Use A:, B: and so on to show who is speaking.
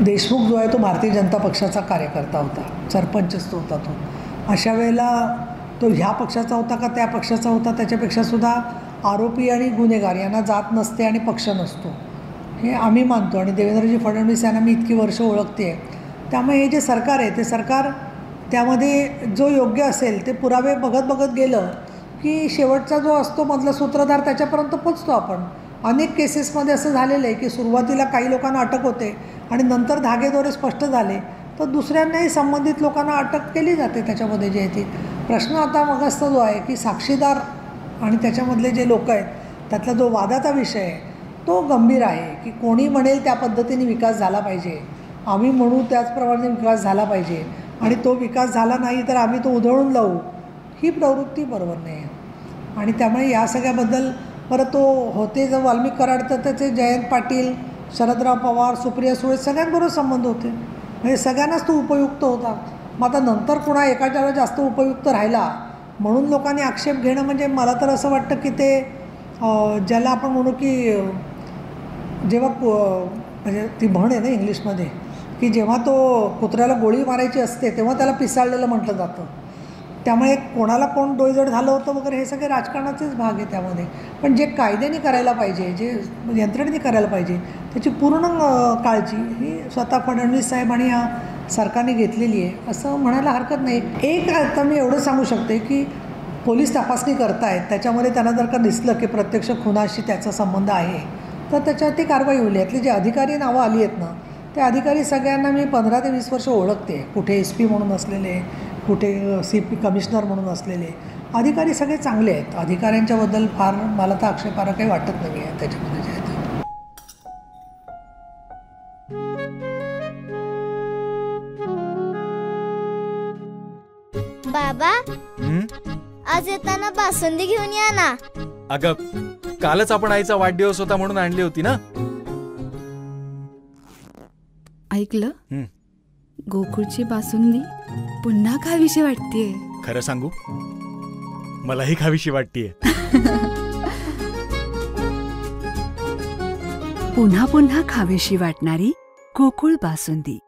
A: देशमुख जो आहे तो भारतीय जनता पक्षाचा कार्यकर्ता होता, सरपंचच तो होता. तो अशा वेळेला तो ह्या पक्षाचा होता का त्या पक्षाचा होता, त्याच्यापेक्षासुद्धा आरोपी आणि गुन्हेगार यांना जात नसते आणि पक्ष नसतो हे आम्ही मानतो. आणि देवेंद्रजी फडणवीस यांना मी इतकी वर्ष ओळखते आहे. त्यामुळे हे जे सरकार आहे ते सरकार त्यामध्ये जो योग्य असेल ते पुरावे बघत बघत गेलं की शेवटचा जो असतो मधला सूत्रधार त्याच्यापर्यंत पोचतो आपण. अनेक केसेसमध्ये असं झालेलं आहे की सुरुवातीला काही लोकांना अटक होते आणि नंतर धागेदोरे स्पष्ट झाले तर दुसऱ्यांनाही संबंधित लोकांना अटक केली जाते त्याच्यामध्ये जे आहे ती. प्रश्न आता मगस्त जो आहे की साक्षीदार आणि त्याच्यामधले जे लोक आहेत त्यातला जो वादाचा विषय आहे तो गंभीर आहे की कोणी म्हणेल त्या पद्धतीने विकास झाला पाहिजे, आम्ही म्हणू त्याचप्रमाणे विकास झाला पाहिजे आणि तो विकास झाला नाही तर आम्ही तो उधळून लावू, ही प्रवृत्ती बरोबर नाही आहे. आणि त्यामुळे या सगळ्याबद्दल परत तो होते जर वाल्मिक कराड तर त्याचे जयंत पाटील, शरदराव पवार, सुप्रिया सुळे सगळ्यांबरोबर संबंध होते, म्हणजे सगळ्यांनाच तो उपयुक्त होता. मग आता नंतर कुणा एकाच्यावर जास्त उपयुक्त राहिला म्हणून लोकांनी आक्षेप घेणं म्हणजे मला तर असं वाटतं की ते ज्याला आपण म्हणू की जेव्हा म्हणजे ती म्हण आहे ना इंग्लिशमध्ये की जेव्हा तो कुत्र्याला गोळी मारायची असते तेव्हा त्याला पिसाळलेलं म्हटलं जातं. त्यामुळे कोणाला कोण डोईजड झालं होतं वगैरे हे सगळे राजकारणाचेच भाग आहे त्यामध्ये. पण जे कायद्याने करायला पाहिजे, जे यंत्रणेने करायला पाहिजे त्याची पूर्ण काळजी ही स्वतः फडणवीस साहेब आणि या सरकारने घेतलेली आहे असं म्हणायला हरकत नाही. एक आता मी एवढं सांगू शकते की पोलीस तपासणी करतायत, त्याच्यामध्ये त्यांना जर का दिसलं की प्रत्यक्ष खुनाशी त्याचा संबंध आहे तर त्याच्यावरती कारवाई होईल. यातली जे अधिकारी नावं आली आहेत ना ते अधिकारी सगळ्यांना मी 15 ते 20 वर्ष ओळखते. कुठे SP म्हणून असलेले, कुठे CP कमिशनर म्हणून असलेले अधिकारी सगळे चांगले आहेत. अधिकाऱ्यांच्याबद्दल फार मला तर आक्षेपार्ह काही वाटत नाही आहे त्याच्यामध्ये जे आहे.
B: बाबा आज येताना बासुंदी घेऊन या ना.
C: अगं कालच आपण आईचा वाढदिवस होता म्हणून आणली होती ना.
D: ऐकलं, गोकुळची बासुंदी पुन्हा खावीशी वाटतेय.
C: खरं सांगू मलाही खावीशी वाटतेय.
D: पुन्हा पुन्हा खावीशी वाटणारी गोकुळ बासुंदी.